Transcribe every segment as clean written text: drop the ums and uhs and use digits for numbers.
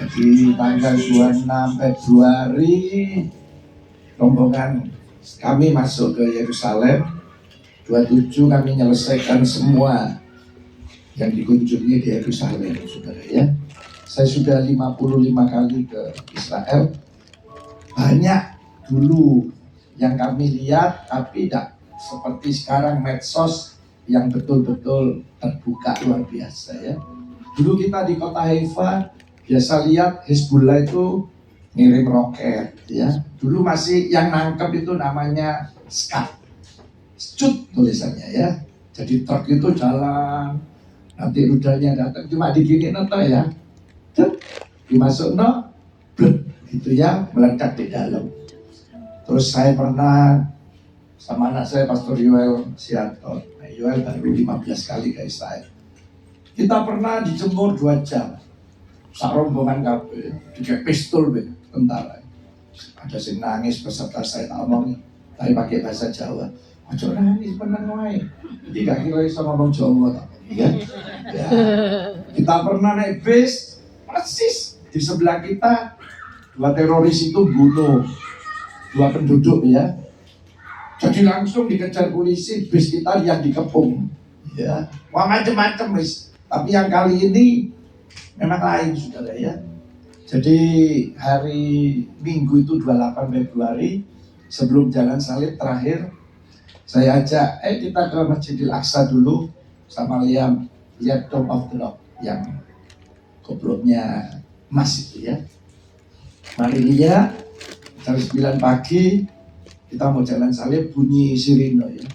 Jadi tanggal 26 Februari rombongan kami masuk ke Yerusalem. 27 kami menyelesaikan semua yang dikunjungi di Yerusalem, saudara ya. Saya sudah 55 kali ke Israel. Banyak dulu yang kami lihat, tapi tidak seperti sekarang medsos yang betul-betul terbuka luar biasa ya. Dulu kita di kota Haifa biasa lihat Hezbollah itu ngirim roket ya. Dulu masih yang nangkep itu namanya SCAD, cut tulisannya ya. Jadi truk itu jalan, nanti rudalnya datang cuma diginiin atau ya, dimasuk no, gitu ya, meledak di dalam. Terus saya pernah sama anak saya Pastor Yoel Sianto. Yoel baru 15 kali ke Israel. Kita pernah dijemur 2 jam. Sak rombongan kabeh, dikai pistol be, tentara. Ada sing nangis peserta saya tak omong, tapi pakai bahasa Jawa. Ojo nangis meneng wae. Jadi gak kira iso ngomong Jawa tak. Ya. Ya. Kita pernah naik bis, persis di sebelah kita 2 teroris itu bunuh 2 penduduk ya. Jadi langsung dikejar polisi, bis kita yang dikepung. Ya, wah macam-macam wis. Tapi yang kali ini memang lain saudara ya. Jadi hari Minggu itu 28 Februari sebelum jalan salib terakhir, saya ajak kita ke Masjidil Aqsa dulu sama lihat Dome of the Rock yang gobloknya emas itu ya. Mari lihat jam 9 pagi kita mau jalan salib, bunyi sirine ya.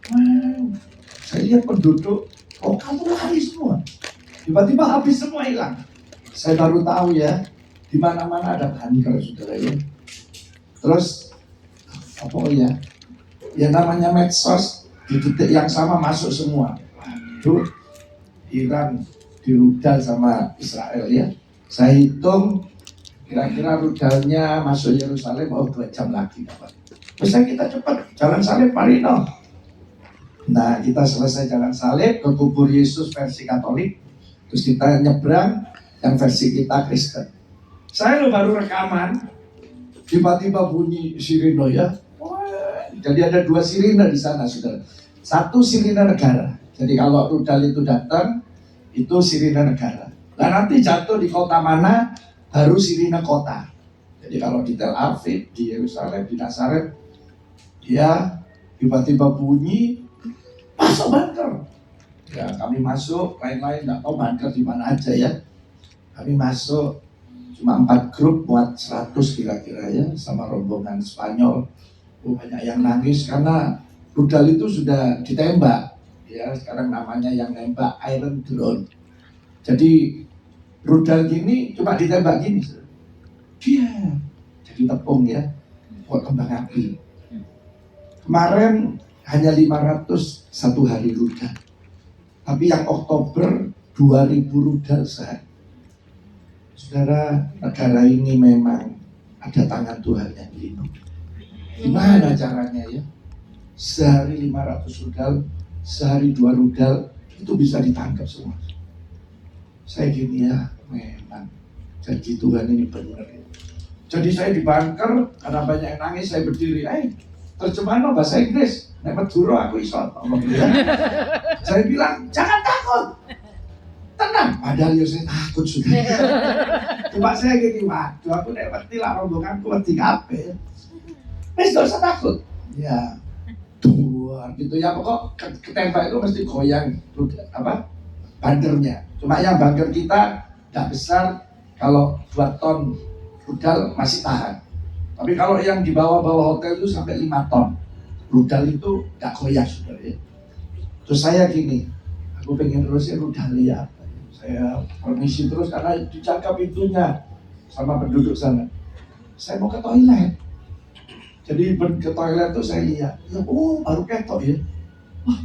Wow, saya lihat penduduk lokal tuh lari semua. Tiba-tiba habis semua hilang. Saya baru tahu ya, di mana-mana ada bunker saudara ya. Terus apa ya? Ya namanya medsos di detik yang sama masuk semua. Waduh, Iran dirudal sama Israel ya. Saya hitung kira-kira rudalnya masuk Yerusalem 2 jam lagi kawan. Terus kita cepat jalan salib Marino. Nah kita selesai jalan salib ke kubur Yesus versi Katolik. Terus kita nyebrang yang versi kita Kristen. Saya baru rekaman, tiba-tiba bunyi sirine ya. Wah, jadi ada 2 sirine di sana saudara. Satu sirine negara. Jadi kalau rudal itu datang, itu sirine negara. Nah nanti jatuh di kota mana, baru sirine kota. Jadi kalau di Tel Aviv, di Yerusalem, di Nazaret, dia tiba-tiba bunyi, masuk bunker. Ya kami masuk, lain-lain nggak tahu bunker di mana aja ya. Kami masuk, cuma 4 grup buat 100 kira-kira ya, sama rombongan Spanyol. Banyak yang nangis karena rudal itu sudah ditembak. Ya sekarang namanya yang nembak Iron Drone. Jadi rudal gini cuma ditembak gini. Dia jadi tepung ya, buat kembang api. Kemarin hanya 500 1 hari rudal. Tapi yang Oktober 2000 rudal sehari. Saudara, negara ini memang ada tangan Tuhan yang melindungi. Gimana caranya ya? Sehari 500 rudal, sehari 2 rudal, itu bisa ditangkap semua. Saya gini ya, memang janji Tuhan ini benar ya. Jadi saya di bunker, karena banyak yang nangis, saya berdiri. Terjemahan bahasa Inggris, nek Madura aku iso ngomong ya. Saya bilang, jangan takut, tenang. Padahal ya saya takut sudah. Cuma saya gini, waduh aku nek ngerti lah rombonganku ngerti kabeh. Wis gak usah takut. Ya, duar gitu ya, pokok ketembak itu mesti goyang bunkernya. Cuma yang bunker kita tidak besar, kalau 2 ton rudal masih tahan. Tapi kalau yang di bawah-bawah hotel itu sampai 5 ton rudal itu gak goyah saudara ya. Terus saya gini, aku pengen terusin rudal ya. Saya permisi terus karena dijaga pintunya sama penduduk sana. Saya mau ke toilet. Jadi ke toilet tuh saya lihat, ya, baru ketok ya. Wah,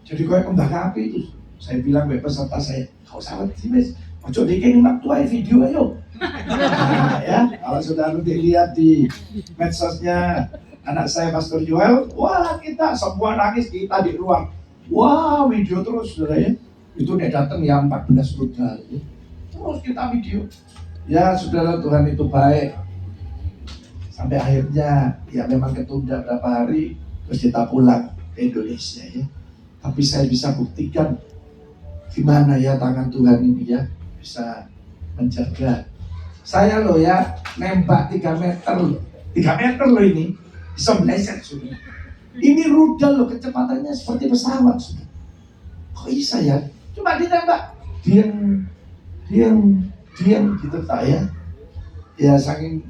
jadi kayak kembang api itu. Saya bilang ke peserta saya, kau sahabat sih mas, ojo dikin nak tuai video ayo. Nah, ya, kalau sudah nanti lihat di medsosnya anak saya Pastor Yoel, wah kita semua nangis kita di ruang. Wah video terus saudara ya. Itu dia datang yang 14 rudal ya. Terus kita video. Ya saudara, Tuhan itu baik. Sampai akhirnya ya memang ketunda berapa hari, terus kita pulang ke Indonesia ya. Tapi saya bisa buktikan gimana ya tangan Tuhan ini ya bisa menjaga. Saya loh ya nembak 3 meter loh. 3 meter loh ini bisa meleset sudah. Ini rudal loh, kecepatannya seperti pesawat sudah. Kok bisa ya? Cuma ditembak diam gitu tak ya. Ya saking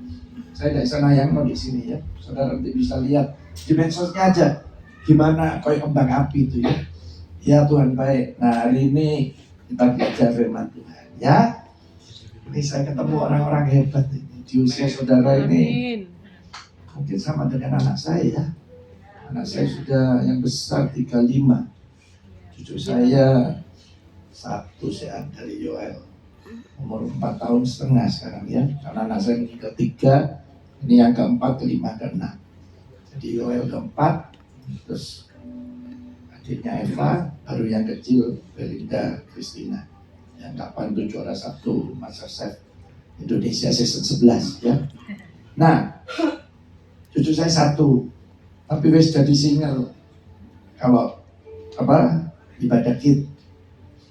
saya tidak bisa nayang di sini ya. Saudara nanti bisa lihat di medsosnya aja gimana kayak kembang api itu ya. Ya Tuhan baik. Nah hari ini kita belajar firman Tuhan ya. Ini saya ketemu orang-orang hebat ini. Di usia saudara ini mungkin sama dengan anak saya ya. Anak saya sudah yang besar 35. Cucu saya 1 sehat dari Yoel, umur 4,5 tahun sekarang ya. Karena anak saya ini ketiga, ini yang keempat, kelima, keenam. Jadi Yoel keempat, terus adiknya Eva, baru yang kecil Belinda Christina, yang kapan itu juara 1 MasterChef Indonesia season 11 ya. Nah, cucu saya 1, tapi wes jadi singer kalau ibadah kid,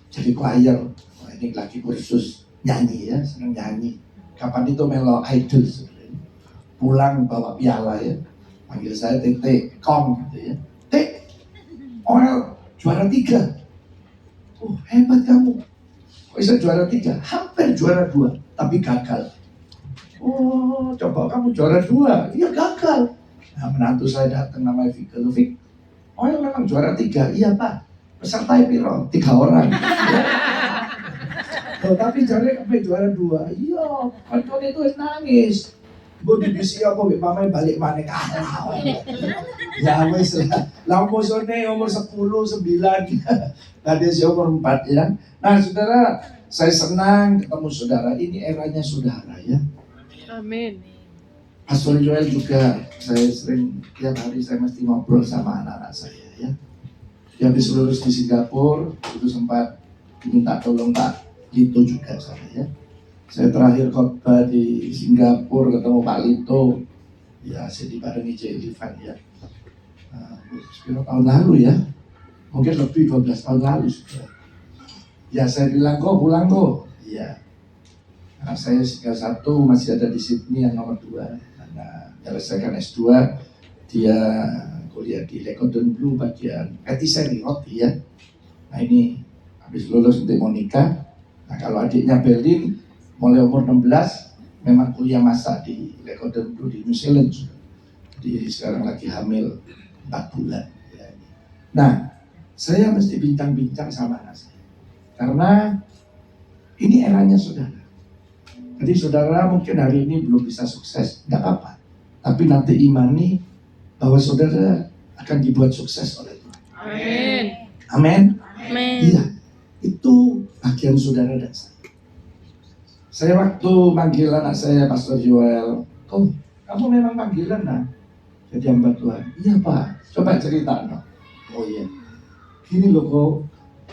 jadi choir. Wah, ini lagi kursus nyanyi ya, senang nyanyi. Kapan itu melo idol sebenarnya. Pulang bawa piala ya, panggil saya Tete Kong gitu ya. Orang juara 3. Hebat kamu. Kok bisa juara 3? Hampir juara 2, tapi gagal. Coba kamu juara 2, iya gagal. Nah, menantu saya datang namanya Vika. Memang juara 3, iya Pak. Peserta piro 3 orang. Tapi juara 2, iya. Kantor itu nangis. Bu di bisi apa mamai balik mana kalah. Ya wes lah. Lampu sore umur 10, 9. Tadi si umur 4 ya. Nah saudara, saya senang ketemu saudara. Ini eranya saudara ya. Amin. Pastor Joel juga, saya sering tiap hari saya mesti ngobrol sama anak-anak saya ya. Dia habis lulus di Singapura, itu sempat diminta tolong Pak Lito juga saya ya. Saya terakhir khotbah di Singapura ketemu Pak Lito, ya saya dibarengi J. Livan ya. 10 tahun lalu ya, mungkin lebih 12 tahun lalu sudah. Ya saya bilang kok pulang kok, iya. Nah, saya tinggal 1 masih ada di Sydney yang nomor 2. Karena menyelesaikan S2, dia kuliah di Lecoden Blue bagian patisserie roti ya. Nah ini habis lulus nanti mau nikah. Nah kalau adiknya Berlin mulai umur 16 memang kuliah masak di Lecoden Blue di New Zealand juga. Jadi sekarang lagi hamil 4 bulan ya. Nah saya mesti bincang-bincang sama anak saya karena ini eranya saudara. Jadi saudara mungkin hari ini belum bisa sukses, tidak apa-apa. Tapi nanti imani bahwa saudara akan dibuat sukses oleh Tuhan. Amin. Amin. Amin. Iya, itu bagian saudara dan saya. Saya waktu manggil anak saya, Pastor Joel, kamu memang panggilan nah, jadi hamba Tuhan. Iya Pak, coba cerita no. Oh iya, gini loh kok,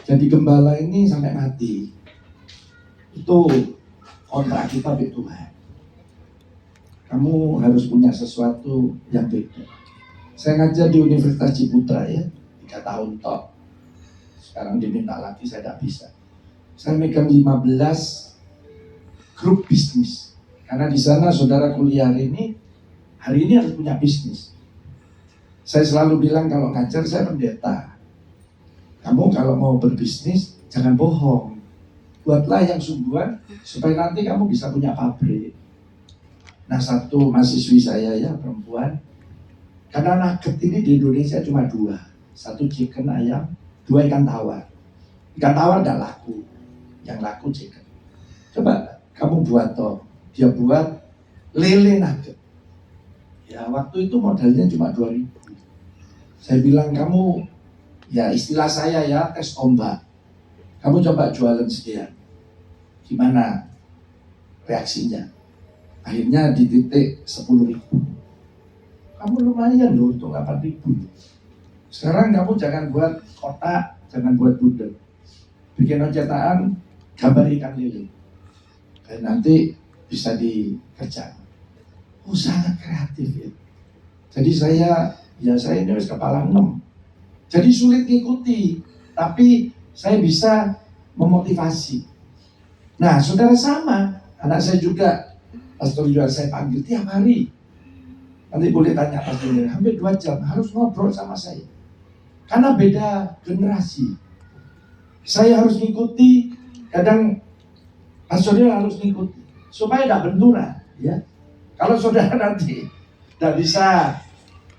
jadi gembala ini sampai mati. Itu kontrak kita dengan Tuhan. Kamu harus punya sesuatu yang beda. Saya ngajar di Universitas Ciputra ya, 3 tahun tok. Sekarang diminta lagi saya tidak bisa. Saya megang 15 grup bisnis. Karena di sana saudara kuliah hari ini harus punya bisnis. Saya selalu bilang kalau ngajar saya pendeta. Kamu kalau mau berbisnis jangan bohong. Buatlah yang sungguhan supaya nanti kamu bisa punya pabrik. Nah 1 mahasiswi saya ya perempuan, karena nugget ini di Indonesia cuma 2, 1 chicken ayam, 2 ikan tawar. Ikan tawar tidak laku, yang laku chicken. Coba kamu buat dia buat lele nugget. Ya waktu itu modalnya cuma 2.000. Saya bilang kamu, ya istilah saya ya tes ombak. Kamu coba jualan sekian, gimana reaksinya? Akhirnya di titik 10.000. Kamu lumayan loh untuk 8.000. Sekarang kamu jangan buat kotak, jangan buat bundel. Bikin cetakan gambar ikan lele. Dan nanti bisa dikerjakan. Oh, sangat kreatif ya. Jadi saya ini wis kepala 6. Jadi sulit ngikuti, tapi saya bisa memotivasi. Nah, saudara sama, anak saya juga, Pastor Yoel saya panggil tiap hari. Nanti boleh tanya Pastor Yoel, hampir 2 jam harus ngobrol sama saya. Karena beda generasi. Saya harus ngikuti, kadang Pastor Yoel harus ngikuti, supaya tidak benturan. Ya. Kalau saudara nanti tidak bisa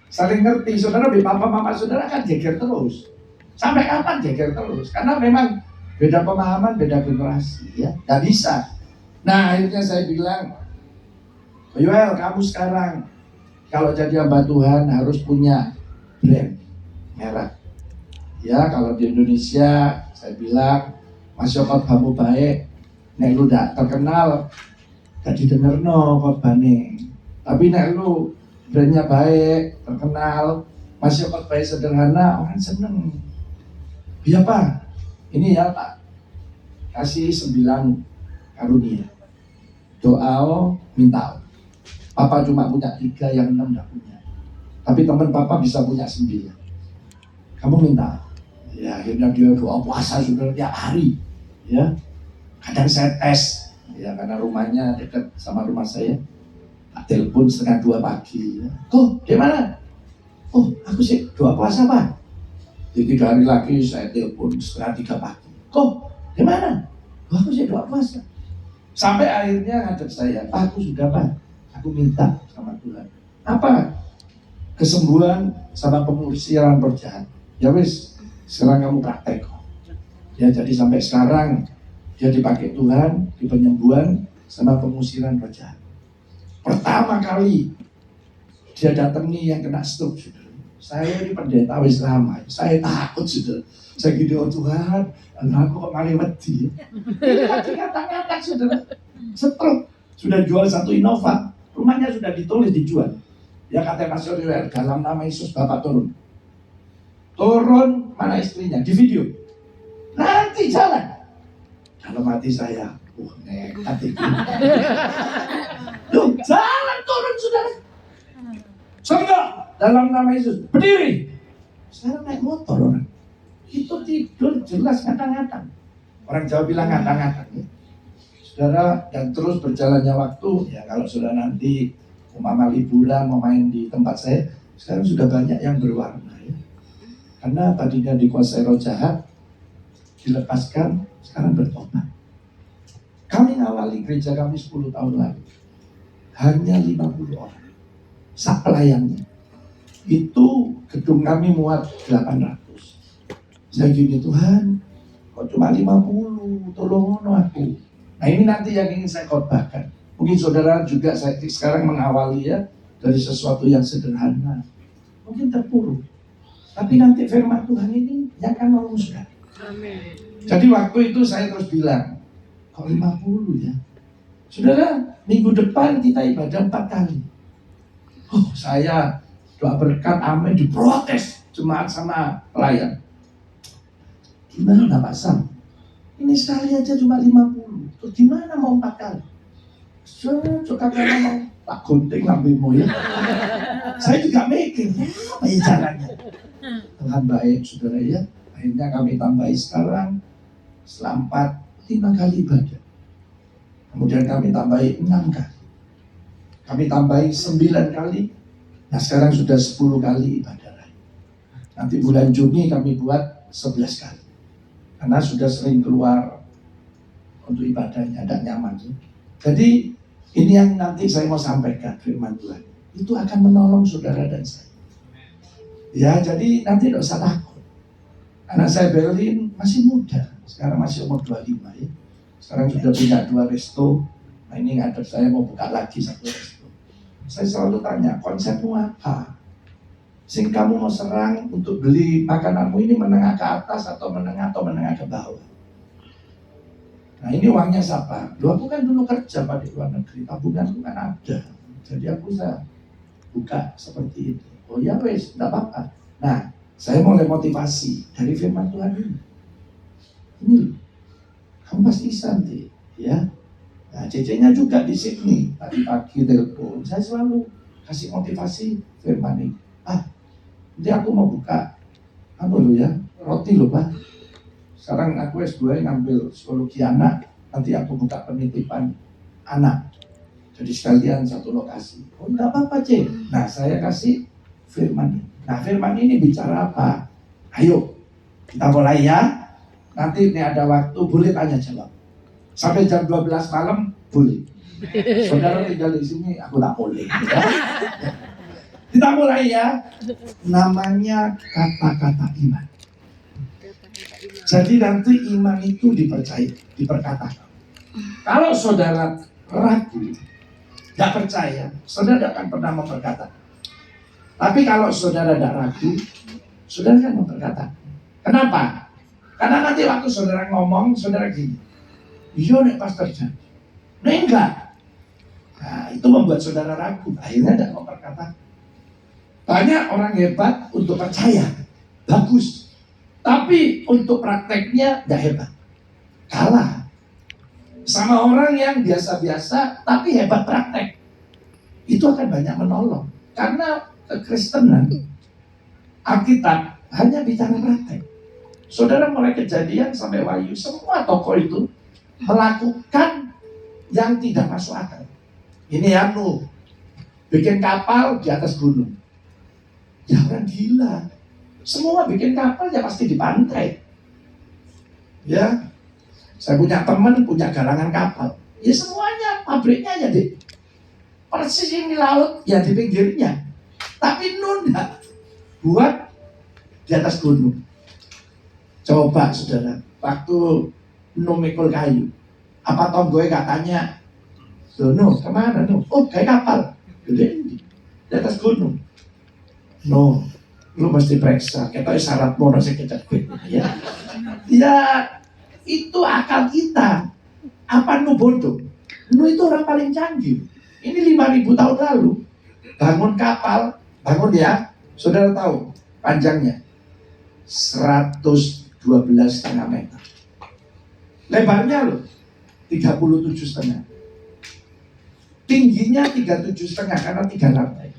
saling ngerti, saudara, papa mama saudara kan geger terus. Sampai kapan geger terus? Karena memang beda pemahaman, beda generasi, ya, nggak bisa. Nah, akhirnya saya bilang, Yoel, kamu sekarang kalau jadi hamba Tuhan harus punya brand, merek. Ya, kalau di Indonesia, saya bilang, Mas Yoko kamu baik, nek lu gak terkenal, gak didengar no khotbahnya. Tapi nek lu brandnya baik, terkenal, masih khotbah sederhana, orang seneng. Iya Pak, ini ya Pak, kasih 9 karunia. Doa, minta. Papa cuma punya 3, yang 6 gak punya. Tapi teman Papa bisa punya 9. Kamu minta. Ya akhirnya dia doa puasa sudah tiap hari. Ya, kadang saya tes. Ya karena rumahnya dekat sama rumah saya. Telepon 1:30 pagi. Kok, gimana? Oh, aku sih doa puasa Pak. 3 hari lagi saya telepon 2:30 pagi. Kok, gimana? Oh, aku sih doa puasa. Sampai akhirnya ngadep saya, Pak, aku sudah Pak. Aku minta sama Tuhan. Apa? Kesembuhan sama pengusiran roh jahat. Ya wis, sekarang kamu praktek. Ya jadi sampai sekarang dia dipakai Tuhan di penyembuhan sama pengusiran roh jahat. Pertama kali dia datangi yang kena stroke, saudara. Saya ini pendeta wis lama, saya takut saudara. Saya gitu, oh Tuhan, aku kok malah wedi. Ini lagi ngata-ngata saudara. Stroke, sudah jual 1 Innova, rumahnya sudah ditulis dijual. Ya kata Pastor Yoel, dalam nama Yesus Bapak turun. Turun, mana istrinya? Di video. Nanti jalan. Dalam hati saya, nekat itu. Loh, jalan turun saudara. Saudara, dalam nama Yesus, berdiri. Sekarang naik motor orang. Itu tidur jelas ngata-ngata. Orang Jawa bilang ngata-ngata. Ya. Saudara, dan terus berjalannya waktu, ya kalau sudah nanti umpama liburan mau main di tempat saya, sekarang sudah banyak yang berwarna. Ya. Karena tadinya dikuasai roh jahat, dilepaskan, sekarang bertobat. Kami ngawali gereja kami 10 tahun lalu. Hanya 50 orang. Sak pelayannya. Itu gedung kami muat 800. Saya gini, Tuhan, kok cuma 50? Tolong aku. Nah ini nanti yang ingin saya khotbahkan. Mungkin saudara juga saya sekarang mengawali ya dari sesuatu yang sederhana. Mungkin terpuruk. Tapi nanti firman Tuhan ini yang akan menolong saudara. Amin. Jadi waktu itu saya terus bilang, kok 50 ya? Saudara, minggu depan kita ibadah 4 kali. Oh, saya doa berkat, amin, diprotes jemaat sama pelayan. Gimana Pak Sam? Ini sekali aja cuma 50. Terus gimana mau 4 kali? Suka mau tak gunting lambemu ya. Saya juga mikir, apa ya caranya? Tuhan baik, saudara ya. Akhirnya kami tambahi sekarang setelah 5 kali ibadah. Kemudian kami tambahi 6 kali. Kami tambahi 9 kali. Nah sekarang sudah 10 kali ibadah lagi. Nanti bulan Juni kami buat 11 kali. Karena sudah sering keluar untuk ibadahnya, tidak nyaman. Jadi ini yang nanti saya mau sampaikan firman Tuhan. Itu akan menolong saudara dan saya. Ya jadi nanti tidak usah takut. Anak saya Berlin masih muda. Sekarang masih umur 25 ya. Sekarang sudah punya 2 resto. Nah ini ngadep saya mau buka lagi 1 resto. Saya selalu tanya, konsepmu apa? Sing kamu mau serang untuk beli makananmu ini menengah ke atas atau menengah ke bawah? Nah ini uangnya siapa? Loh aku kan dulu kerja di luar negeri, tabunganku kan ada. Jadi aku bisa buka seperti itu. Oh ya wes, tidak apa-apa. Nah, saya mulai motivasi dari firman Tuhan ini. Ini, kamu pasti bisa nanti, ya. Nah, cecenya juga di Sydney. Tadi pagi telepon, saya selalu kasih motivasi firman ini. Nanti aku mau buka roti loh Pak. Sekarang aku S2 ngambil psikologi anak, nanti aku buka penitipan anak. Jadi sekalian satu lokasi. Oh enggak apa-apa Cek. Nah saya kasih firman. Nah firman ini bicara apa? Ayo kita mulai ya. Nanti ini ada waktu boleh tanya jawab. Sampai jam 12 malam boleh. Saudara tinggal di sini aku tak boleh. Ya. Kita mulai ya. Namanya kata-kata iman. Jadi nanti iman itu dipercaya, diperkatakan. Kalau saudara ragu, tidak percaya, saudara tidak akan pernah memperkatakan. Tapi kalau saudara tidak ragu, saudara akan memperkatakan. Kenapa? Karena nanti waktu saudara ngomong, saudara gini, iya nek pastor Jan, nek enggak. Nah, itu membuat saudara ragu, akhirnya tidak memperkatakan. Banyak orang hebat untuk percaya, bagus. Tapi untuk prakteknya tidak hebat. Kalah sama orang yang biasa-biasa tapi hebat praktek. Itu akan banyak menolong. Karena kekristenan, Alkitab hanya bicara praktek. Saudara mulai Kejadian sampai Wahyu, semua tokoh itu melakukan yang tidak masuk akal. Ini ya Nuh, bikin kapal di atas gunung. Ya orang gila. Semua bikin kapal ya pasti di pantai. Ya, saya punya teman punya galangan kapal. Ya semuanya pabriknya ya di persis ini laut ya di pinggirnya. Tapi Nuh buat di atas gunung. Coba saudara, waktu Nuh mikul kayu, apa tonggoy katanya, Nuh kemana Nuh? Oh kayak kapal, gede di atas gunung. Nuh, lu mesti periksa, kita syarat mono sing kecepet ya. Ya itu akal kita. Apa Nuh bodoh? Nuh itu orang paling canggih. Ini 5.000 tahun lalu bangun kapal, bangun ya. Saudara tahu panjangnya 112,5 meter. Lebarnya loh 37,5. Tingginya 37,5 karena 3 lantai.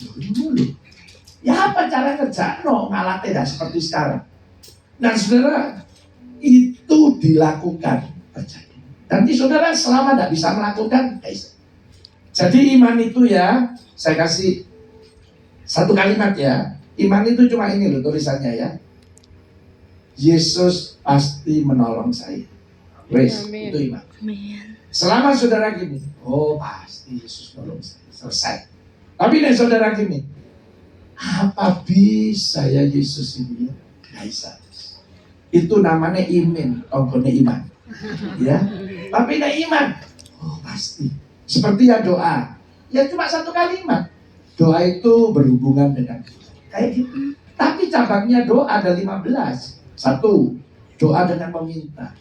Loh. Ya apa cara kerja? Ngalatnya dah seperti sekarang. Nah saudara, itu dilakukan. Nanti saudara selama tidak bisa melakukan, guys. Jadi iman itu ya, saya kasih satu kalimat ya. Iman itu cuma ini loh tulisannya ya. Yesus pasti menolong saya. Wes, itu iman. Selama saudara gini, oh pasti Yesus menolong saya. Selesai. Tapi nih saudara gini, apa bisa ya Yesus ini ya? Nggak bisa. Itu namanya iman, tongkone iman. Ya. Tapi nek iman, oh pasti. Seperti ya doa. Ya cuma satu kalimat. Doa itu berhubungan dengan kayak gitu. Tapi cabangnya doa ada 15. Satu, doa dengan meminta.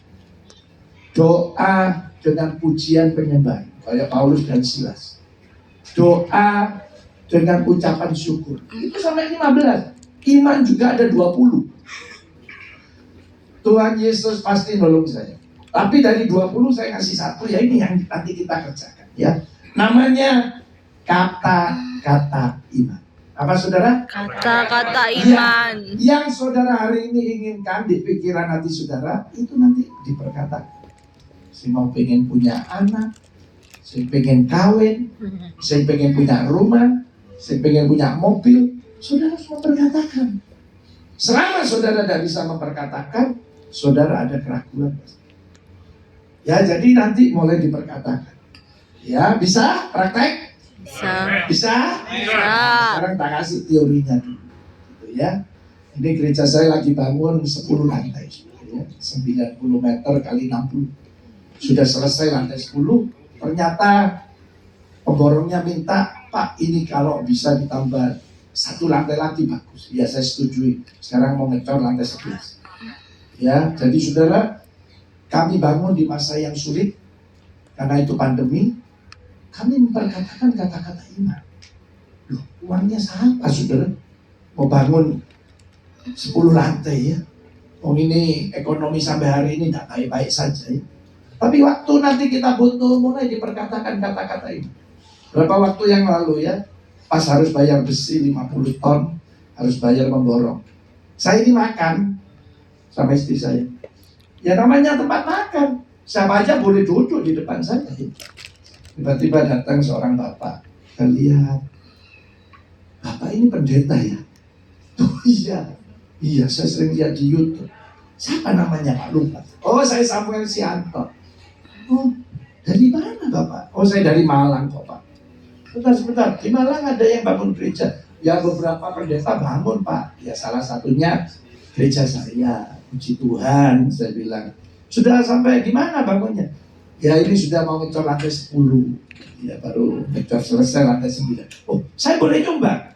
Doa dengan pujian penyembahan. Kayak Paulus dan Silas. Doa dengan ucapan syukur. Itu sampai 15. Iman juga ada 20. Tuhan Yesus pasti nolong saya. Tapi dari 20 saya kasih satu, ya ini yang nanti kita kerjakan ya. Namanya kata-kata iman. Apa saudara? Kata-kata iman. Yang saudara hari ini inginkan di pikiran hati saudara, itu nanti diperkatakan. Saya mau pengen punya anak, saya pengen kawin, saya pengen punya rumah, saya pengen punya mobil. Saudara harus memperkatakan. Selama saudara tidak bisa memperkatakan, saudara ada keraguan. Ya, jadi nanti mulai diperkatakan. Ya, bisa praktek? Bisa. Bisa? Sekarang tak kasih teorinya dulu. Gitu ya. Ini gereja saya lagi bangun 10 lantai. Ya. 90 meter kali 60. Sudah selesai lantai 10. Ternyata pemborongnya minta, Pak ini kalau bisa ditambah 1 lantai lagi bagus. Ya saya setujui. Sekarang mau ngecor lantai 11. Ya, jadi saudara, kami bangun di masa yang sulit karena itu pandemi. Kami memperkatakan kata-kata iman. Loh, uangnya siapa saudara? Mau bangun 10 lantai ya. Oh ini ekonomi sampai hari ini tidak baik-baik saja ya. Tapi waktu nanti kita butuh, mulai diperkatakan kata-kata ini. Berapa waktu yang lalu ya, pas harus bayar besi 50 ton, harus bayar memborong. Saya ini makan sama istri saya. Ya namanya tempat makan, siapa aja boleh duduk di depan saya. Tiba-tiba datang seorang bapak. Saya lihat, bapak ini pendeta ya? Oh iya saya sering lihat di YouTube. Siapa namanya Pak lupa? Oh saya Samuel Sianto. Oh dari mana Bapak? Oh saya dari Malang kok Pak. Sebentar, di Malang ada yang bangun gereja. Ya beberapa pendeta bangun Pak. Ya salah satunya gereja saya. Puji Tuhan, saya bilang. Sudah sampai di mana bangunnya? Ya ini sudah mau ngecor lantai 10. Ya baru ngecor selesai lantai 9. Oh saya boleh nyumbang?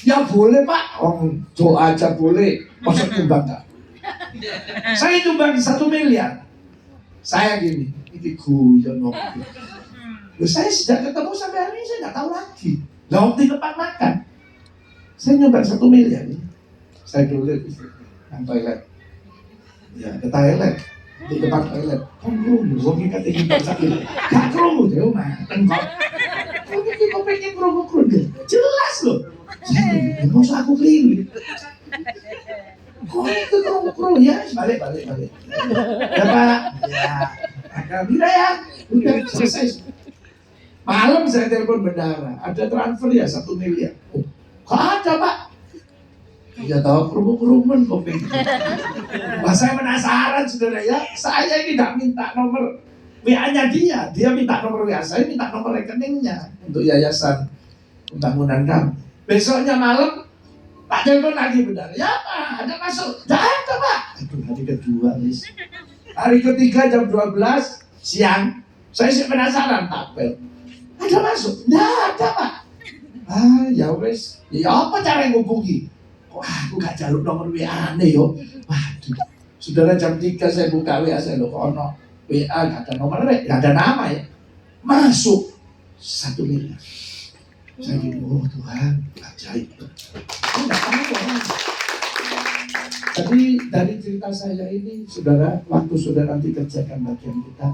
Ya boleh Pak. Oh doa aja boleh. Masa nyumbang enggak? Saya nyumbang 1 miliar. Saya gini, ini guyon ngopi. Loh, saya sejak ketemu sampai hari ini saya nggak tahu lagi. Lah di tempat makan, saya nyumbang 1 miliar. Saya dulu yang toilet, ya ke toilet, di depan toilet. Kerungu, wong kita tinggi sakit. Gak kerungu deh, mah. Tengkok. Ini kok pengen kerungu. Jelas loh. Saya masa aku keliru. Kok itu kerungu ya? Balik. Ya Pak, ya. Agak bila ya. Udah selesai. Malam saya telepon bendara, ada transfer ya 1 miliar. Oh, gak ada Pak. Ya tahu kerungu-kerungan kok pengen. Wah saya penasaran saudara ya. Saya ini gak minta nomor WA-nya dia minta nomor WA saya, minta nomor rekeningnya untuk yayasan pembangunan kamu. Besoknya malam Pak telepon lagi bendara. Ya Pak, ada masuk. Gak ada Pak. Aduh hari kedua nih. Hari ketiga jam 12 siang, saya sih penasaran tapel. Ada masuk? Nggak ada Pak. Ah ya wes, ya apa cara ngubungi? Kok aku gak jaluk nomor WA nih yo. Waduh, saudara jam 3 saya buka WA saya loh, kok ono WA gak ada nomor, gak ada nama ya. Masuk 1 miliar. Saya gitu, oh Tuhan, ajaib. Enggak tahu. Jadi dari cerita saya ini, saudara, waktu saudara nanti kerjakan bagian kita,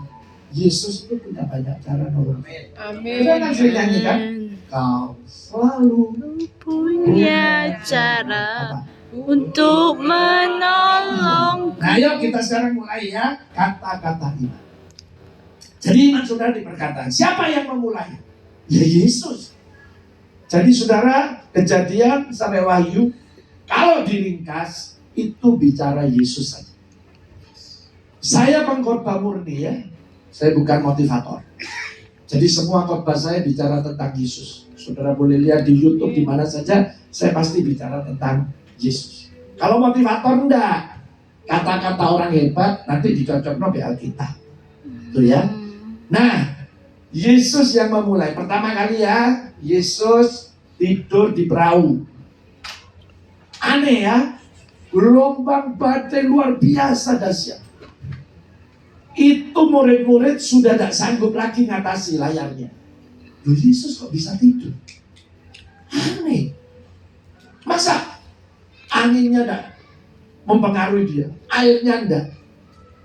Yesus itu punya banyak cara nolong. Amin. Kita kan sering nyanyi kan? Kau selalu punya cara untuk menolong. Nah yuk kita sekarang mulai ya, kata-kata iman. Jadi iman saudara di perkataan. Siapa yang memulai? Ya Yesus. Jadi saudara, Kejadian sampai Wahyu, kalau diringkas, itu bicara Yesus saja. Saya pengkhotbah murni ya, saya bukan motivator. Jadi semua khotbah saya bicara tentang Yesus. Saudara boleh lihat di YouTube di mana saja, saya pasti bicara tentang Yesus. Kalau motivator enggak, kata-kata orang hebat nanti dicocokno di Alkitab. Tuh ya. Nah, Yesus yang memulai. Pertama kali ya, Yesus tidur di perahu. Aneh ya, gelombang badai luar biasa dahsyat. Itu murid-murid sudah tidak sanggup lagi ngatasi layarnya. Loh Yesus kok bisa tidur? Aneh. Masa anginnya tidak mempengaruhi dia, airnya tidak.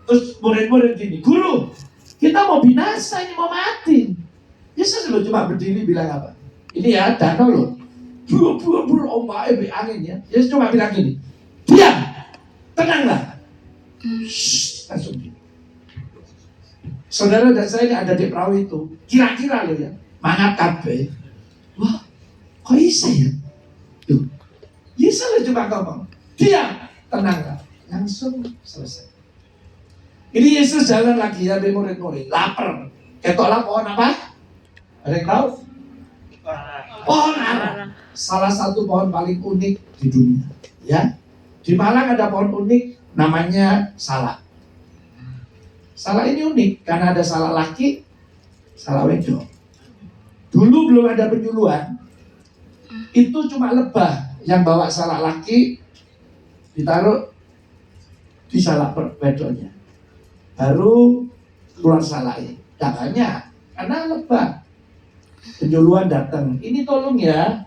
Terus murid-murid gini, guru, kita mau binasa, ini mau mati. Yesus loh cuma berdiri bilang apa? Ini ya danau loh, buru ombaknya angin ya. Yesus cuma bilang gini, diam, tenanglah. Shh, langsung gini. Saudara dan saya ini ada di perahu itu, kira-kira loh ya, mangat kabeh. Wah, kok bisa ya? Tuh, Yesus loh cuma ngomong, diam, tenanglah. Langsung selesai. Ini Yesus jalan lagi ya, murid-murid, lapar. Ketoklah pohon apa? Ada yang tahu? Pohon ara. Salah satu pohon paling unik di dunia. Ya, di Malang ada pohon unik namanya salak. Salak ini unik karena ada salak laki, salak wedok. Dulu belum ada penyuluhan, itu cuma lebah yang bawa salak laki ditaruh di salak wedoknya. Baru keluar salaknya. Jangannya karena lebah. Penyuluhan datang. Ini tolong ya,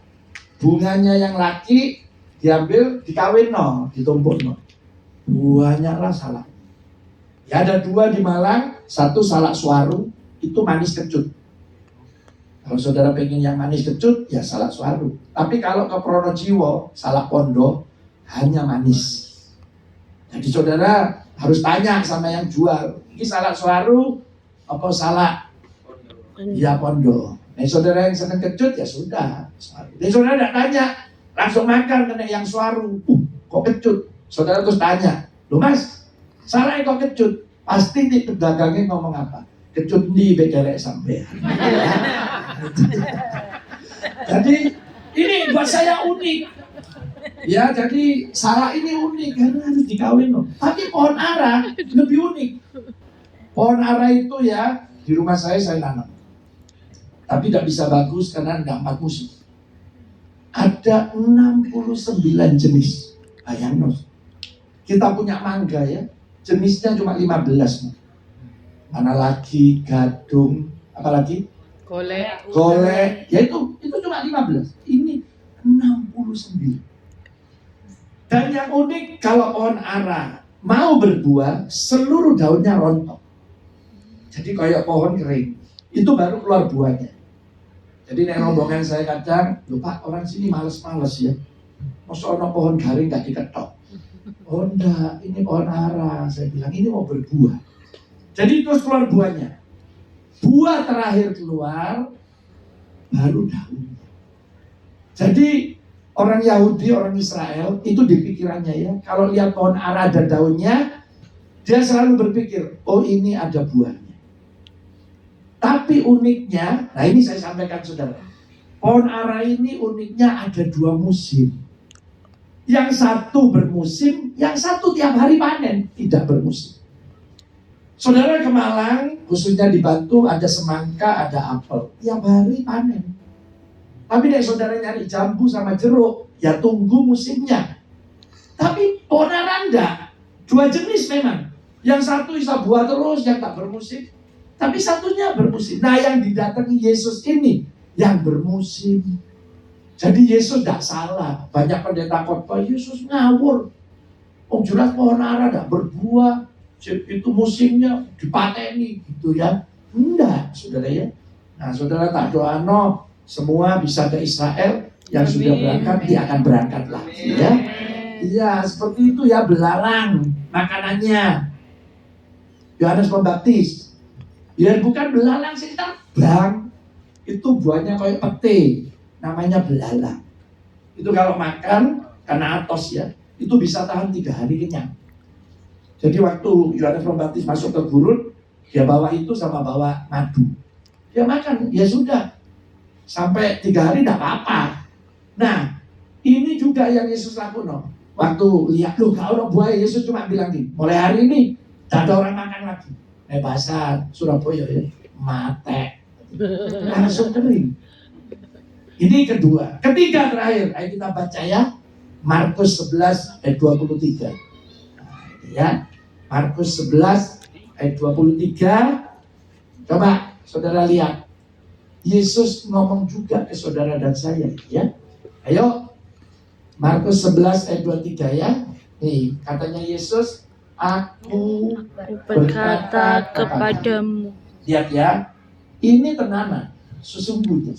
bunganya yang laki diambil, dikawin no, ditumpuk no. Banyaklah salak. Ya ada 2 di Malang, satu Salak Suwaru, itu manis kecut. Kalau saudara pengen yang manis kecut, ya Salak Suwaru. Tapi kalau ke Pronojiwo, Salak Pondo, hanya manis. Jadi saudara harus tanya sama yang jual, ini Salak Suwaru apa salak ya Pondo. Nah saudara yang senang kecut ya sudah Suwaru. Jadi saudara tidak tanya, langsung makan kena yang Suwaru. Kok kecut? Saudara terus tanya, loh mas, salak kok kecut? Pasti nih pedagangnya ngomong apa? Kecut nih bekerek sampai. Jadi ini buat saya unik. Ya jadi salak ini unik karena harus dikawin loh. Tapi pohon ara lebih unik. Pohon ara itu ya di rumah saya nanam. Tapi tidak bisa bagus karena tidak 4 musim. Ada 69 jenis. Bayangin. Kita punya mangga ya, jenisnya cuma 15. Mana lagi gadung, apalagi? Golek. Ya itu cuma 15. Ini 69. Dan yang unik kalau pohon ara mau berbuah, seluruh daunnya rontok. Jadi kayak pohon kering. Itu baru keluar buahnya. Jadi nek rombongan saya kadang, loh Pak, orang sini males-males ya. Masa ono pohon garing gak diketok. Oh enggak, ini pohon ara. Saya bilang ini mau berbuah. Jadi terus keluar buahnya. Buah terakhir keluar, baru daun. Jadi orang Yahudi, orang Israel, itu di pikirannya ya. Kalau lihat pohon ara ada daunnya, dia selalu berpikir, oh ini ada buahnya. Tapi uniknya, nah ini saya sampaikan saudara. Pohon ara ini uniknya ada 2 musim. Yang satu bermusim, yang satu tiap hari panen, tidak bermusim. Saudara ke Malang, khususnya di Batu, ada semangka, ada apel. Tiap hari panen. Tapi deh saudara nyari jambu sama jeruk, ya tunggu musimnya. Tapi pohon ara enggak. 2 jenis memang. Yang satu bisa buah terus, yang tak bermusim. Tapi satunya bermusim. Nah yang didatangi Yesus ini, yang bermusim. Jadi Yesus tidak salah. Banyak pendeta khotbah, Yesus ngawur. Oh jelas pohon ara tidak berbuah. Itu musimnya dipateni gitu ya. Enggak, saudara ya. Nah saudara tak doa no, semua bisa ke Israel. Yang sudah berangkat, dia akan berangkat lagi ya. Iya, seperti itu ya belalang makanannya. Yohanes Pembaptis. Ya bukan belalang sih, terbang. Itu buahnya kayak pete. Namanya belalang. Itu kalau makan karena atos ya, itu bisa tahan 3 hari kenyang. Jadi waktu Yohanes Pembaptis masuk ke gurun, dia bawa itu sama bawa madu. Dia makan, ya sudah. Sampai 3 hari tidak apa-apa. Nah, ini juga yang Yesus lakukan. Waktu lihat, loh kalau buah, Yesus cuma bilang gini, mulai hari ini tidak ada orang makan lagi. Bahasa Surabaya ya, mate. Langsung kering. Ini kedua. Ketiga terakhir, ayo kita baca ya. Markus 11 ayat 23. Nah, ya. Markus 11 ayat 23. Coba saudara lihat. Yesus ngomong juga ke saudara dan saya ya. Ayo. Markus 11 ayat 23 ya. Nih, katanya Yesus, aku berkata kepadamu. Lihat ya. Ini tenanan sesungguhnya.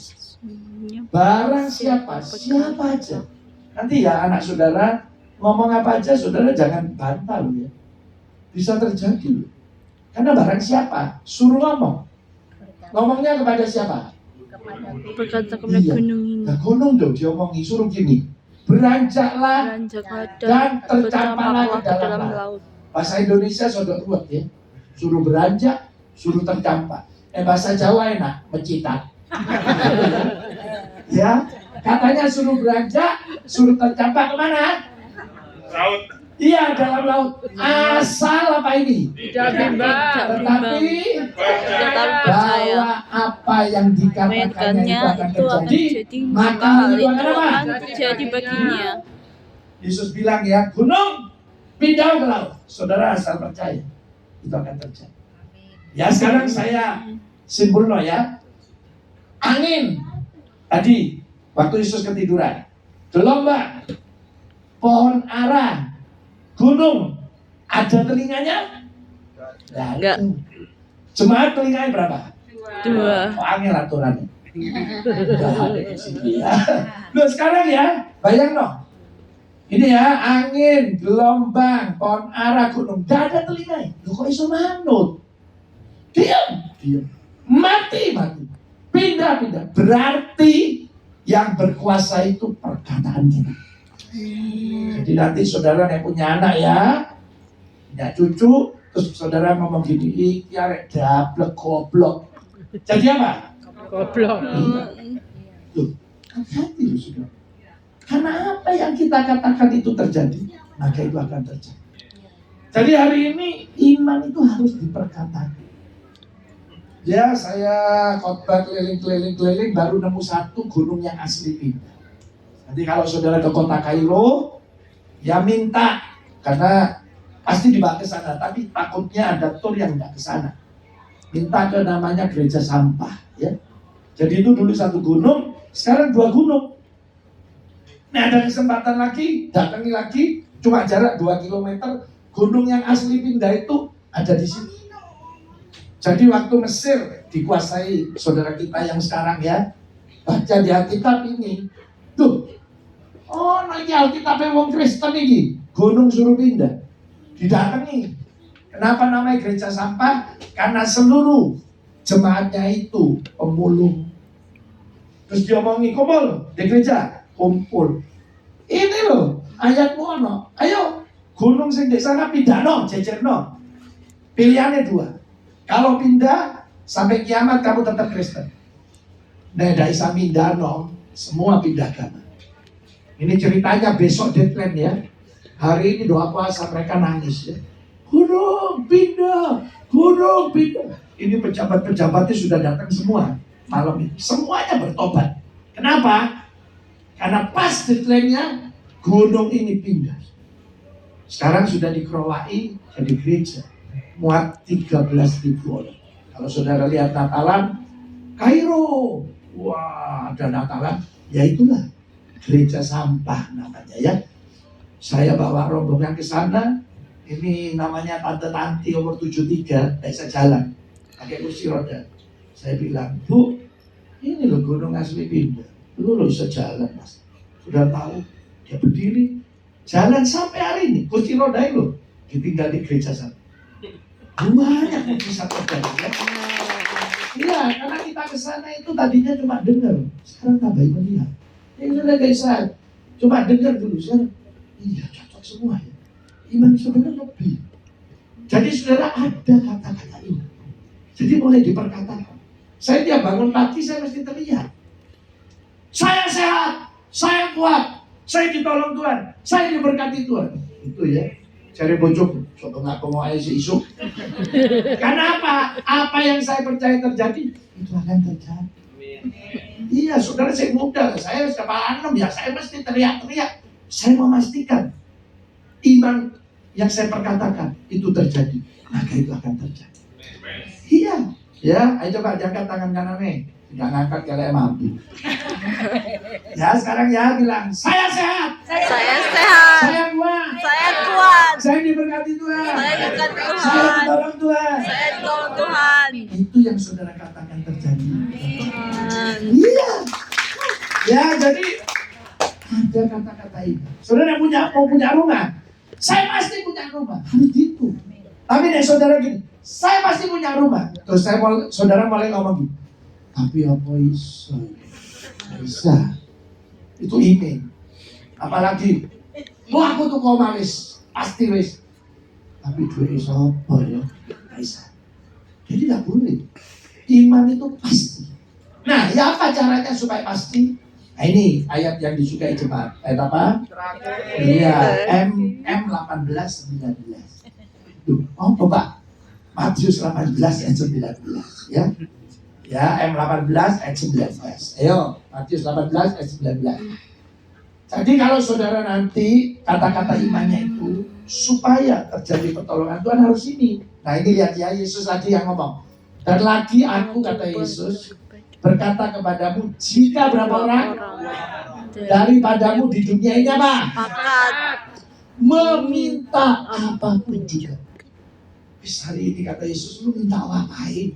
Barang siapa aja. Nanti ya anak saudara ngomong apa aja, saudara jangan bantah loh ya. Bisa terjadi loh. Karena barang siapa, suruh ngomong. Ngomongnya kepada siapa? Berkata kepada gunung ini. Nah, gunung dong diomongi, suruh gini. Beranjaklah dan tercampaklah ke dalam laut. Bahasa Indonesia saudara buat ya. Suruh beranjak, suruh tercampak. Bahasa Jawa enak, mencitat. Ya, katanya suruh beranjak, suruh tercampak kemana? Laut. Iya, dalam laut. Asal apa ini? Tidak bimbang. Tetapi bahwa apa yang dikatakannya itu akan terjadi, maka hal itu akan terjadi baginya. Yesus bilang ya, gunung pindah ke laut. Saudara asal percaya, itu akan terjadi. Ya sekarang saya simpul loh ya. Angin tadi waktu Yesus ketiduran, gelombang, pohon ara, gunung, ada telinganya? Enggak. Jemaat telinganya berapa? 2. Oh, angin aturannya. Udah ada di sini ya. Loh sekarang ya, bayang dong. Ini ya, angin, gelombang, pohon ara, gunung. Gak ada telinganya. Loh kok iso manut? Diam. Mati. Pindah. Berarti yang berkuasa itu perkataan kita. Jadi nanti saudara yang punya anak ya, punya cucu, terus saudara ngomong gini, ya rek dablek goblok. Jadi apa? Goblok. Tuh, hati-hati loh saudara. Karena apa yang kita katakan itu terjadi, maka itu akan terjadi. Jadi hari ini iman itu harus diperkatakan. Ya, saya khotbah keliling baru nemu satu gunung yang asli pindah. Nanti kalau saudara ke kota Kairo, ya minta, karena pasti dibawa ke sana, tapi takutnya ada tur yang nggak ke sana. Minta ke namanya gereja sampah, ya. Jadi itu dulu satu gunung, sekarang 2 gunung. Nah ada kesempatan lagi, datangi lagi, cuma jarak 2 kilometer, gunung yang asli pindah itu ada di sini. Jadi waktu Mesir dikuasai saudara kita yang sekarang ya, baca di Alkitab ini, tuh, oh nanti Alkitabnya wong Kristen ini, gunung suruh pindah, didatangi. Kenapa namanya gereja sampah? Karena seluruh jemaatnya itu pemulung. Terus dia omongi, kumpul di gereja, kumpul. Ini loh, ayatmu ono. Ayo, gunung sing di sana pindah no, jejerno. Pilihannya 2. Kalau pindah, sampai kiamat kamu tetap Kristen. Nah, tidak bisa pindah no, semua pindah agama. Ini ceritanya besok deadline ya. Hari ini doa puasa mereka nangis ya. Gunung pindah. Ini pejabat-pejabatnya sudah datang semua malam ini. Semuanya bertobat. Kenapa? Karena pas deadline-nya gunung ini pindah. Sekarang sudah dikerolai jadi gereja. Muat 13.000 orang. Kalau saudara lihat Natalan, Kairo. Wah, ada Natalan. Ya itulah gereja sampah namanya ya. Saya bawa rombongan ke sana. Ini namanya Tante Tanti umur 73, bisa jalan pakai kursi roda. Saya bilang, Bu, ini loh gunung asli pindah. Lu bisa jalan mas. Sudah tahu, dia berdiri jalan sampai hari ini. Kursi roda itu ditinggal di gereja sana. Banyak mujizat terjadi ya. Iya, karena kita ke sana itu tadinya cuma dengar, sekarang tambah melihat. Ini sudah guys, cuma dengar dulu sekarang. Iya, cocok semua ya. Iman saudara lebih. Jadi saudara ada kata-kata ini. Jadi mulai diperkatakan. Saya tiap bangun pagi saya mesti terlihat. Saya sehat, saya kuat, saya ditolong Tuhan, saya diberkati Tuhan. Itu ya. Cari bojok, soto nggak mau aja isu. Karena apa? Apa yang saya percaya terjadi itu akan terjadi. Iya, saudara saya muda, saya kepala 6 ya, saya mesti teriak-teriak. Saya memastikan iman yang saya perkatakan itu terjadi, maka itu akan terjadi. Iya, ya, ayo coba diangkat tangan kanan nih, tidak ngangkat kalian mampu. Ya sekarang ya bilang, saya sehat, Saya sehat. saya kuat, Saya kuat. saya diberkati Tuhan, Saya diberkati saya Tuhan. ditolong Tuhan. Saya ditolong Tuhan. Itu yang saudara katakan terjadi. Tuhan. Iya. Ya jadi ada kata-kata ini. Saudara mau punya rumah, saya pasti punya rumah. Harus gitu. Tapi nih saudara gini, saya pasti punya rumah. Terus saudara mulai ngomong gini. Tapi apa iso? Bisa. Itu iman. Apalagi, aku tuh komalis, pasti wis. Tapi duit iso apa ya? Bisa. Jadi tidak boleh. Iman itu pasti. Nah, ya apa caranya supaya pasti? Nah ini ayat yang disukai jemaat. Ayat apa? Iya, M18:19. Tuh, oh Bapak. Matius 18 ayat 19 ya. Ya, M18 ayat 19. Ayo, Matius 18 ayat 19. Jadi kalau saudara nanti kata-kata imannya itu supaya terjadi pertolongan Tuhan harus ini. Nah ini lihat ya, Yesus lagi yang ngomong. Dan lagi aku, kata Yesus, berkata kepadamu, jika berapa orang daripadamu di dunia ini apa? Pakat. Meminta apapun juga. Hari ini kata Yesus, lu minta ngapain?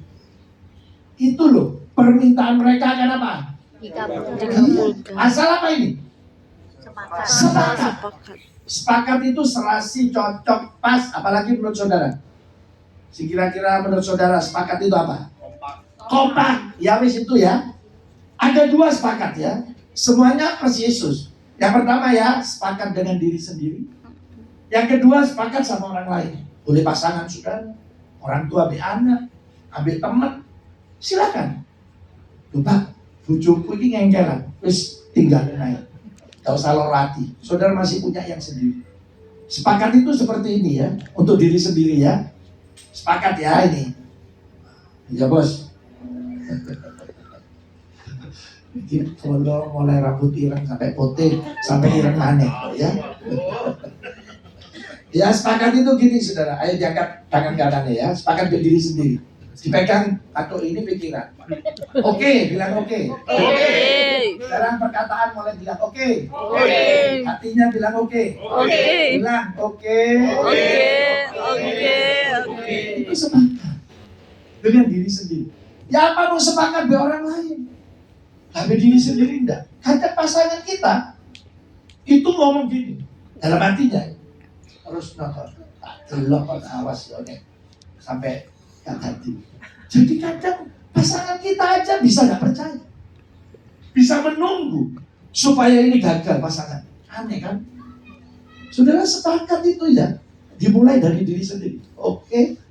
Itu loh, permintaan mereka akan apa? Dikabulkan. Asal apa ini? Sepakat. Sepakat. Sepakat itu serasi, cocok, pas. Apalagi menurut saudara? Kira-kira menurut saudara sepakat itu apa? Kompak. Ya wis itu ya. Ada dua sepakat ya. Semuanya plus Yesus. Yang pertama ya, sepakat dengan diri sendiri. Yang kedua, sepakat sama orang lain. Boleh pasangan saudara, orang tua ambil anak, ambil teman. Silakan. Lupa, bujuku ini ngengkelan. Wis tinggal naik. Gak usah lorati. Saudara masih punya yang sendiri. Sepakat itu seperti ini ya. Untuk diri sendiri ya. Sepakat ya ini. Ya bos. Jadi kalau mulai rambut ireng sampai putih sampai ireng aneh ya. Ya sepakat itu gini saudara. Ayo diangkat tangan kanannya ya. Sepakat berdiri sendiri. Dipegang atau ini pikiran. Oke, bilang oke. Oke. Sekarang perkataan mulai bilang oke. Oke. Hatinya bilang oke. Oke. Bilang oke. Oke. Itu sepakat dengan diri sendiri. Ya apa mau sepakat dengan orang lain? Tapi diri sendiri enggak. Kadang pasangan kita itu ngomong gini dalam hatinya, terus nonton, tak delok kon awas ya nek sampai gak hati. Jadi kadang pasangan kita aja bisa gak percaya, bisa menunggu supaya ini gagal pasangan. Aneh kan? Saudara sepakat itu ya, dimulai dari diri sendiri. Oke.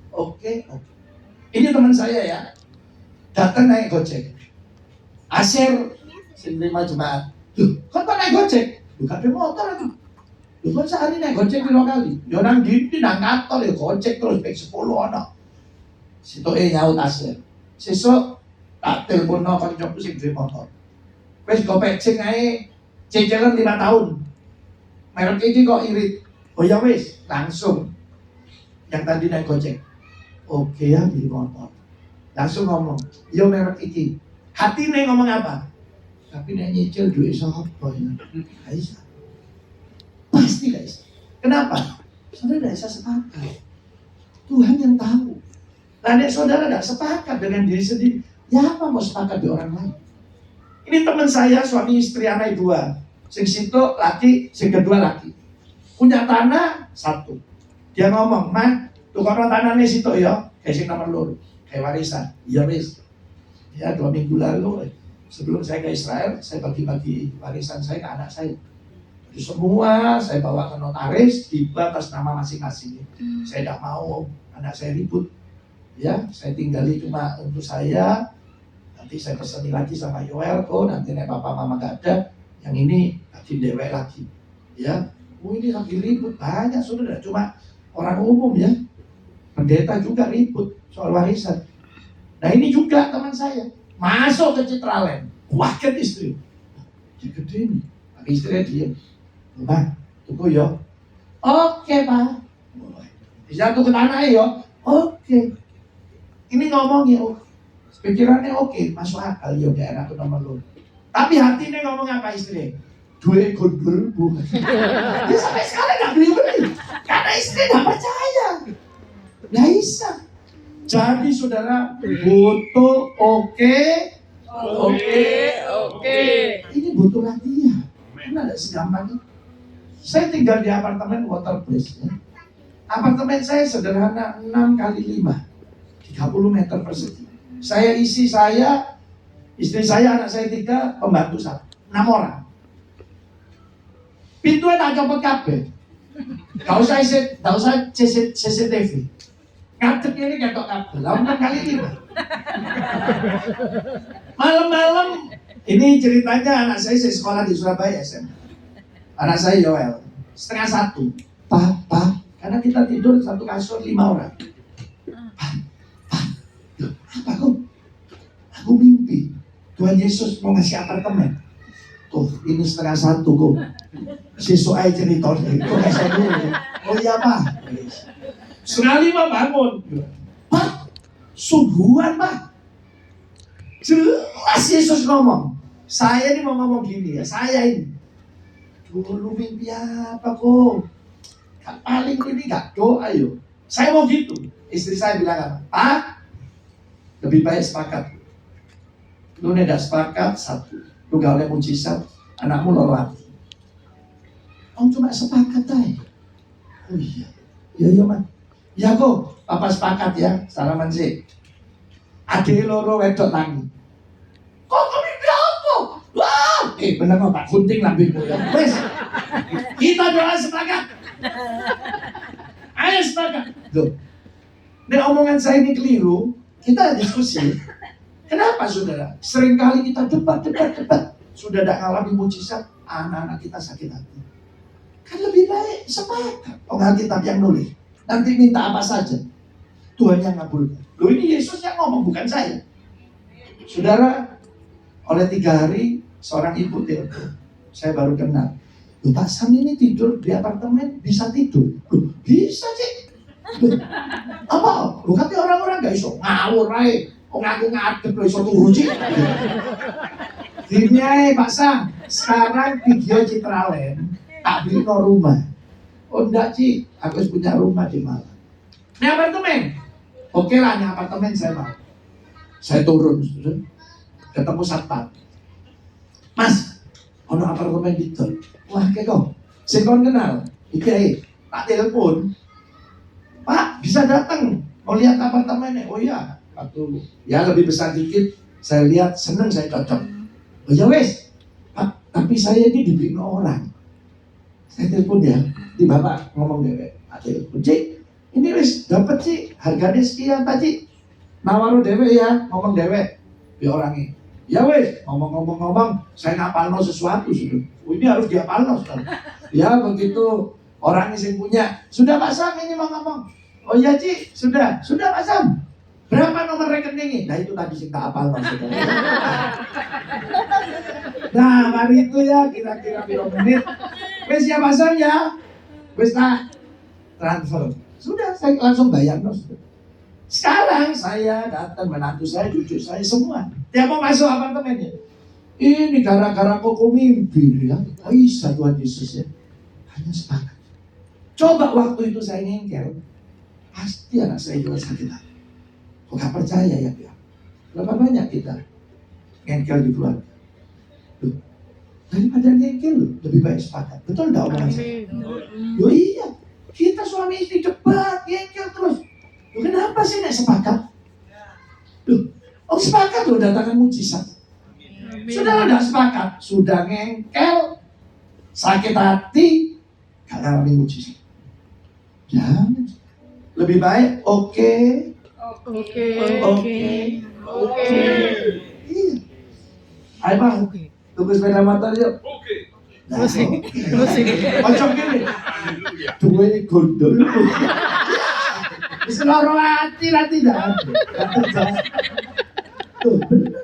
Ini teman saya ya, datang naik Gojek. Asyir menerima jemaat. Loh, kan naik Gojek? Loh, gak ada motor itu. Loh, kan sehari naik Gojek berapa kali? Ya nang dindi, nang kantor ya Gojek terus pek 10 ana. Situ nyaut Asyir. Sesuk tak telepono kancaku sing duwe motor. Wis go pecing ae cicilan 5 tahun. Merek iki kok irit. Oh ya wis, langsung. Yang tadi naik Gojek. Oke ya beli motor. Langsung ngomong, yo merek iki. Hati nih ngomong apa? Tapi nek nyicil duit sapa ya? Gak bisa. Pasti gak bisa. Kenapa? Saudara gak bisa sepakat. Tuhan yang tahu. Nah, nek saudara gak sepakat dengan diri sendiri, ya apa mau sepakat di orang lain? Ini teman saya, suami istri anak 2. Sing situ laki, sing kedua laki. Punya tanah 1. Dia ngomong, "Man, tukono tanahnya situ ya, kayak sing nomor 2, kayak warisan." Iya wis. Ya 2 minggu lalu sebelum saya ke Israel, saya bagi-bagi warisan saya ke anak saya. Jadi semua saya bawa ke notaris, tiba atas nama masing-masing. Saya tidak mau anak saya ribut. Ya, saya tinggali cuma untuk saya. Nanti saya pesani lagi sama Yoel, nanti nek papa mama gak ada, yang ini lagi dewek lagi. Ya, ini lagi ribut banyak saudara, cuma orang umum ya. Pendeta juga ribut soal warisan. Nah ini juga teman saya masuk ke Citraland, waket istri, gede nih, tapi istrinya diem, Bang, tunggu yo, oke pak, bisa tuh ke tanah yo, oke, ini ngomong ya, pikirannya oke, masuk akal yo daerah ke nomor lu, tapi hatinya ngomong apa istri? Duit gundul bu, dia sampai sekarang nggak beli, karena istri nggak percaya, nggak bisa. Jadi saudara butuh oke. Ini butuh latihan. Karena ada segampang itu. Saya tinggal di apartemen Waterplace ya. Apartemen saya sederhana 6x5, 30 meter persegi. Saya isi istri saya, anak saya 3, pembantu 1, 6 orang. Pintunya tak copot kabeh. Gak usah CCTV. Ngadek ini ketok kabel, 6x5. Malam-malam, ini ceritanya anak saya sekolah di Surabaya SMA. Anak saya Yoel, 12:30. Papa, karena kita tidur satu kasur 5 orang. Apa kok? Aku mimpi Tuhan Yesus mau ngasih apartemen. Tuh, ini 12:30 kok. Sesuk aja ceritanya, kok ngasih dulu. Oh iya Pak. 4:30 bangun. Pak, subuhan Pak. Jelas Yesus ngomong. Saya ini mau ngomong gini ya, saya ini. Dulu mimpi apa kok? Paling ini gak doa yuk. Saya mau gitu. Istri saya bilang apa? Pak, lebih baik sepakat. Lu tidak sepakat, satu. Lu gak boleh mujizat, anakmu lorot. Om cuma sepakat aja. Oh iya. Iya man. Ya kok, papa sepakat ya. Salaman sih. Adik loro wedok tangi. Kok mimpi apa? Wah, bener kok Pak Gunting lambingmu ya. Wes. Kita doa sepakat. Ayo sepakat. Loh. Nek omongan saya ini keliru, kita diskusi. Kenapa saudara? Seringkali kita debat. Sudah tidak ngalami mujizat, anak-anak kita sakit hati. Kan lebih baik sepakat. Alkitab yang nulis. Nanti minta apa saja, Tuhan yang ngabulkan. Loh, ini Yesus yang ngomong, bukan saya. Saudara, oleh 3 hari seorang ibu telepon. Saya baru kenal. Loh, Pak Sam ini tidur di apartemen bisa tidur? Loh, bisa sih. Loh, apa? Loh, katanya orang-orang gak iso ngawur aja. Ngaku ngadep loh, iso turu sih. Gini aja Pak Sam, sekarang video Citraland tak beli no rumah. Oh enggak Ci, aku punya rumah di Malang. Ini apartemen? Oke lah, ini apartemen saya mau. Saya turun, ketemu satpam. Mas, ono apartemen gitu. Wah kok, saya kon kenal. Iki tak telepon. Pak, bisa datang mau lihat apartemennya? Oh iya, waktu ya lebih besar dikit. Saya lihat seneng, saya cocok. Oh ya wes, Pak, tapi saya ini dibeli orang. Saya telepon ya, di bapak ngomong dewek, telepon, Cik, ini wes dapat Cik, harganya sekian tadi. Nawaru dewek ya, ngomong dewek, di orangnya. Ya wes, ngomong, saya ngapalno sesuatu sudah. Ini harus diapalno sudah. Ya begitu orangnya yang punya, sudah Pak Sam ini mau ngomong. Oh ya Cik, sudah Pak Sam. Berapa nomor rekeningnya? Nah itu tadi sih tak apal maksudnya. Nah hari itu ya kira-kira berapa menit. Wes ya Pak Sam ya. Wes tak transfer. Sudah saya langsung bayar. Sekarang saya datang menantu saya, cucu saya semua. Dia mau masuk apartemennya. Ini gara-gara kok mimpi ya. Bisa Tuhan Yesus ya. Hanya sepakat. Coba waktu itu saya ngengkel. Pasti anak saya juga sakit hati. Kok gak percaya ya dia? Berapa banyak kita ngengkel di keluarga? Loh, daripada ngengkel loh, lebih baik sepakat. Betul gak omongan saya? Loh iya, kita suami istri debat, ngengkel terus. Loh kenapa sih gak sepakat? Loh, sepakat loh datangkan mujizat. Sudah gak sepakat, sudah ngengkel, sakit hati, gak ngalami mujizat. Jangan. Lebih baik, oke. Iya. Ayo bang, tunggu sepeda motor yuk. Oke. Macam gini. Tunggu ini gondol. Bisa lorong hati lah tidak. Tuh benar.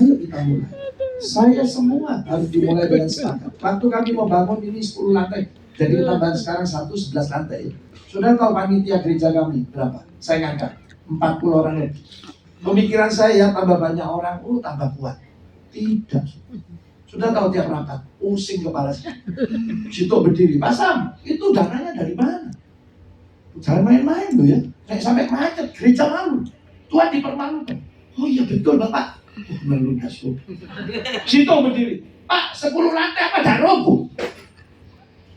Ayo kita mulai. Saya semua harus dimulai dengan sepakat. Waktu kami mau bangun ini 10 lantai. Jadi kita bangun sekarang 11 lantai. Sudah tahu panitia gereja kami berapa? Saya ngangkat 40 orang lebih. Pemikiran saya tambah banyak orang, tambah kuat. Tidak. Sudah tahu tiap rapat, pusing kepala saya. Situ berdiri, Pak Sam, itu dananya dari mana? Jangan main-main loh ya. Kayak sampai macet, gereja malu. Tuhan dipermalukan. Oh iya betul Bapak. Melunas tuh. Situ berdiri, Pak 10 lantai apa dah roboh?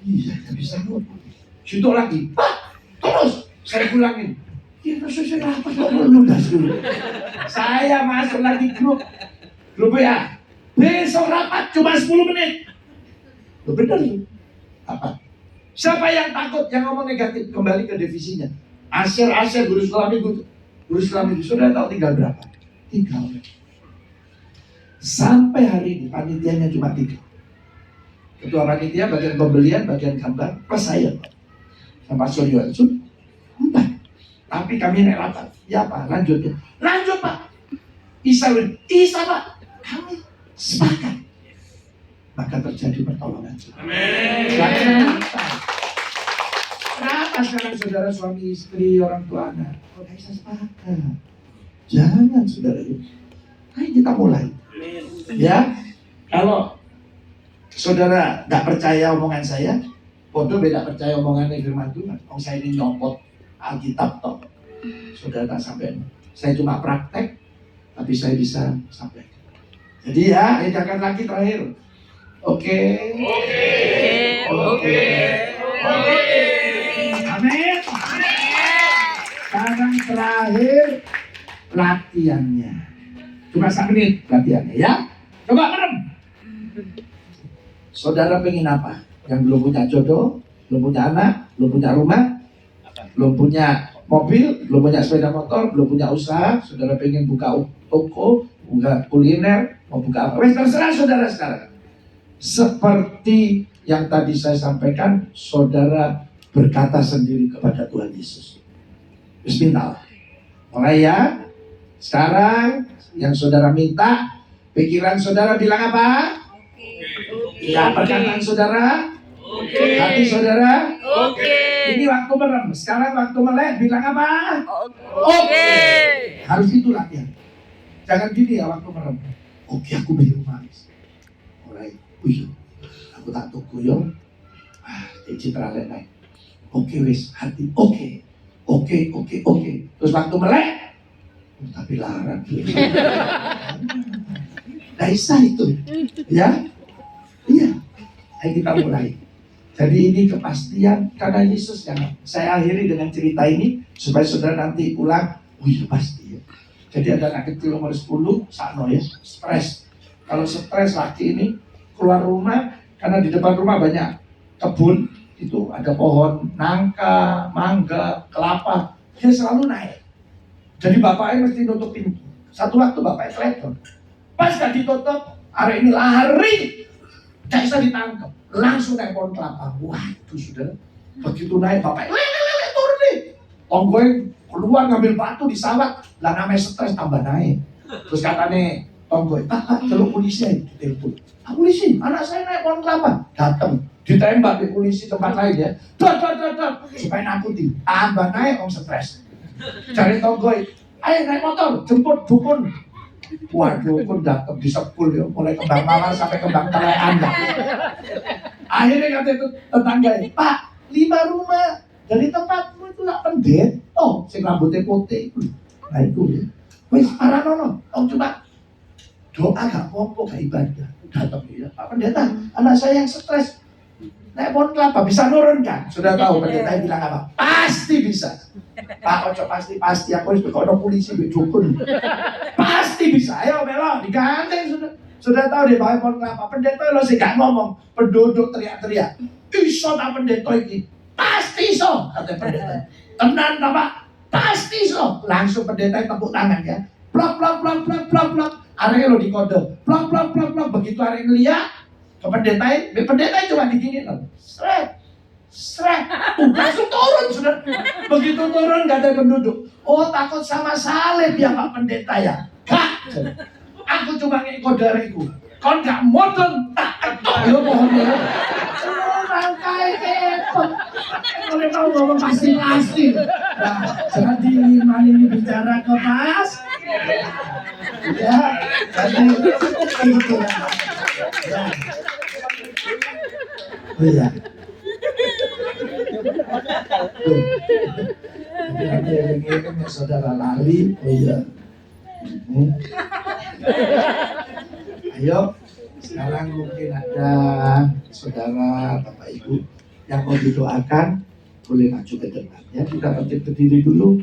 Iya, tidak bisa roboh. Situ lagi, Pak, terus saya ulangin. Kita sesuai apa kok meludas dulu. Saya masuk lagi grup ya. Besok rapat cuma 10 menit. Loh benar tuh. Apa? Siapa yang takut yang ngomong negatif kembali ke divisinya? Asyir guru Islam itu sudah tahu tinggal berapa? 3 orang. Sampai hari ini panitianya cuma 3. Ketua panitia bagian pembelian, bagian gambar, plus saya. Sama Suryo itu 4. Tapi kami naik rapat. Ya Pak, lanjut Pak. Isa Pak. Kami sepakat. Maka terjadi pertolongan. Amin. Kenapa sekarang saudara suami istri orang tua anak? Kok bisa sepakat? Jangan saudara itu. Ayo kita mulai. Ya, kalau saudara tidak percaya omongan saya, bodoh beda percaya omongan firman Tuhan. Saya ini nyopot Alkitab toh. Saudara tak sampai. Saya cuma praktek, tapi saya bisa sampai. Jadi ya, jangan lagi terakhir. Oke. Oke. Amin. Sekarang terakhir latihannya. Cuma 1 menit latihannya ya. Coba merem. Saudara pengen apa? Yang belum punya jodoh, belum punya anak, belum punya rumah, belum punya mobil, belum punya sepeda motor, belum punya usaha. Saudara pengen buka toko, buka kuliner, mau buka apa? Wes terserah saudara sekarang. Seperti yang tadi saya sampaikan, saudara berkata sendiri kepada Tuhan Yesus. Bismillah. Mulai ya. Sekarang yang saudara minta, pikiran saudara bilang apa? Ya, perkataan saudara. Hati saudara. Ini waktu merem. Sekarang waktu melek bilang apa? Oke. Harus itu latihan. Jangan gini ya waktu merem. Oke, aku beli rumah. Mulai. Wih, aku tak tunggu yo. Citra naik. Oke wis, hati. Oke. Terus waktu melek. Tapi larang. Daisa itu. Ya. Iya. Ayo kita mulai. Jadi ini kepastian karena Yesus yang saya akhiri dengan cerita ini supaya saudara nanti pulang, wih pasti ya. Jadi ada anak kecil nomor 10, sakno ya, stres. Kalau stres laki ini keluar rumah karena di depan rumah banyak kebun, itu ada pohon nangka, mangga, kelapa, dia selalu naik. Jadi bapaknya mesti nutup pintu. Satu waktu bapaknya telepon, pas gak ditutup, hari ini lari, gak bisa ditangkap. Langsung naik pohon kelapa. Waduh saudara, begitu naik bapak lele turun nih. Onggoy keluar ngambil batu di sawah. Lah namanya stres tambah naik. Terus katanya Onggoy, pak telur polisi aja ditelepon. Polisi, anak saya naik pohon kelapa. Datang, ditembak di polisi tempat lain ya. Dot supaya nakuti. Tambah naik stres. Cari Onggoy, ayo naik motor jemput dukun. Waduh, pun datang disepul ya, mulai Kembang Mawar sampai Kembang Telean ya. Akhirnya kata itu tetangga, Pak, 5 rumah dari tempatmu itu nak pendeta. Oh, si rambutnya putih. Nah itu ya. Wes, para nono, cuma doa gak apa-apa, gak ibadah. Datang ya, Pak Pendeta, anak saya yang stres. Naik pohon kelapa, bisa nurun kan? Sudah tahu pendeta bilang apa? Pasti bisa. Pak Ojo pasti, aku harus berkono polisi, dukun. Pasti bisa, ayo melo, diganteng sudah tahu deh bahwa pohon kelapa. Pendeta lo sih gak ngomong, penduduk teriak-teriak. Iso tak pendeta ini? Pasti iso, kata pendeta. Tenan tak Pak? Pasti iso. Langsung pendeta tepuk tangan ya. Plok. Arenya lo dikode. Plok. Begitu arenya ngeliat ke pendeta cuma digini loh. Sret. Langsung turun sudah. Begitu turun gak ada penduduk. Oh takut sama salib ya Pak Pendeta ya. Gak. Aku cuma ngikut dariku. Kau gak modern tak ketok ya pohonnya. Rangkai kepot. Kalau kau ngomong pasti. Nah, jadi iman ini bicara ke pas. Ya, jadi itu ya. Oh iya. Ada yang ingin saudara lari. Oh iya. Ayo, sekarang mungkin ada saudara, Bapak Ibu yang mau didoakan, boleh maju ke depan ya. Kita berdiri dulu.